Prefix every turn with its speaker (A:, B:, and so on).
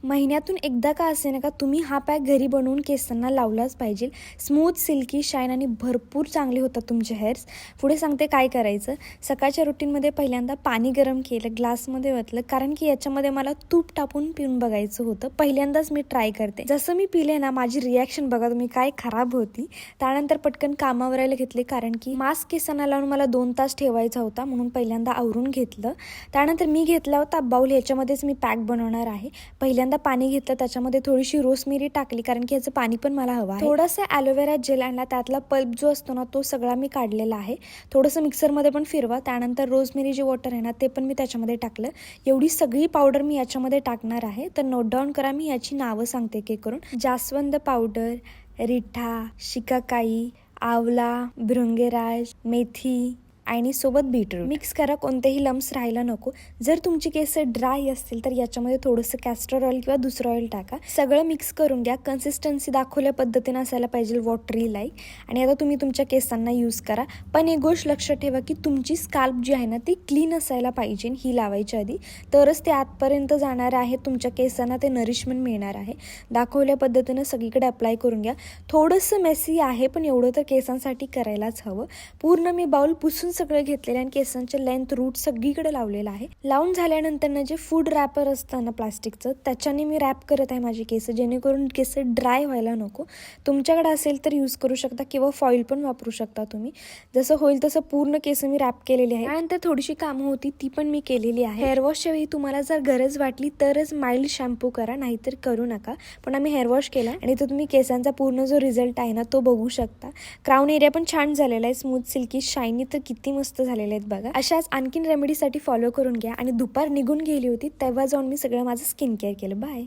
A: महिन्यातून एकदा का असे ना का तुम्ही हा पॅक घरी बनवून केसांना लावलाच पाहिजे. स्मूथ, सिल्की, शाईन आणि भरपूर चांगले होतात तुमचे हेअर्स. पुढे सांगते काय करायचं. सकाळच्या रुटीनमध्ये पहिल्यांदा पाणी गरम केलं, ग्लासमध्ये ओतलं, कारण की याच्यामध्ये मला तूप टाकून पिऊन बघायचं होतं. पहिल्यांदाच मी ट्राय करते. जसं मी पिले ना, माझी रिॲक्शन बघा तुम्ही काय खराब होती. त्यानंतर पटकन कामावर यायला घेतले, कारण की मास्क केसांना लावून मला 2 तास ठेवायचा होता, म्हणून पहिल्यांदा आवरून घेतलं. त्यानंतर मी घेतला होता बाउल, याच्यामध्येच मी पॅक बनवणार आहे. पहिल्यांदा पाणी घेतलं, त्याच्यामध्ये थोडीशी रोजमेरी टाकली, कारण की याचं पाणी पण मला हवं आहे. थोडासा ॲलोवेरा जेल आणला, त्यातला पल्प जो असतो ना तो सगळा मी काढलेला आहे. थोडंसं मिक्सरमध्ये पण फिरवा. त्यानंतर रोजमेरी जे वॉटर आहे ना ते पण मी त्याच्यामध्ये टाकलं. एवढी सगळी पावडर मी याच्यामध्ये टाकणार आहे. तर नोट डाऊन करा, मी याची नावं सांगते एक एक करून. जास्वंद पावडर, रिठा, शिकाकाई, आवला, भृंगराज, मेथी आणि सोबत बीटरूट मिक्स करा. कोणतेही लम्स राहायला नको. जर तुमची केस ड्राय असतील तर याच्यामध्ये थोडंसं कॅस्टर ऑइल किंवा दुसरं ऑइल टाका. सगळं मिक्स करून घ्या. कन्सिस्टन्सी दाखवल्या पद्धतीने असायला पाहिजे, वॉटरी लाईक. आणि आता तुम्ही तुमच्या केसांना यूज करा. पण एक गोष्ट लक्षात ठेवा की तुमची स्काल्प जी आहे ना ती क्लीन असायला पाहिजे ही लावायच्या आधी, तरच ते आतपर्यंत जाणार आहे. तुमच्या केसांना ते नरिशमेंट मिळणार आहे. दाखवल्या पद्धतीनं सगळीकडे अप्लाय करून घ्या. थोडंसं मेसी आहे, पण एवढं तर केसांसाठी करायलाच हवं. पूर्ण मी बाउल पुसून सगळं घेतलेलं आणि केसांच्या लेंथ, रूट सगळीकडे लावलेलं आहे. लावून झाल्यानंतर ना जे फूड रॅपर असतं ना प्लास्टिकचं, त्याच्याने मी रॅप करत आहे माझी केस, जेणेकरून केस ड्राय व्हायला नको. तुमच्याकडे असेल तर यूज करू शकता किंवा फॉईल पण वापरू शकता तुम्ही. जसं होईल तसं पूर्ण केस मी रॅप केलेली आहे. त्यानंतर थोडीशी कामं होती ती पण मी केलेली आहे. हेअरवॉशच्या वेळी तुम्हाला जर गरज वाटली तरच माइल्ड शॅम्पू करा, नाहीतर करू नका. पण आम्ही हेअरवॉश केला आणि तो तुम्ही केसांचा पूर्ण जो रिझल्ट आहे ना तो बघू शकता. क्राऊन एरिया पण छान झालेला आहे, स्मूथ, सिल्की, शायनी तर किती मस्त झालेले आहेत बघा. अशाच आणखीन रेमेडीसाठी फॉलो करून घ्या. आणि दुपार निघून गेली होती तेव्हा जाऊन मी सगळं माझं स्किन केअर केलं. बाय.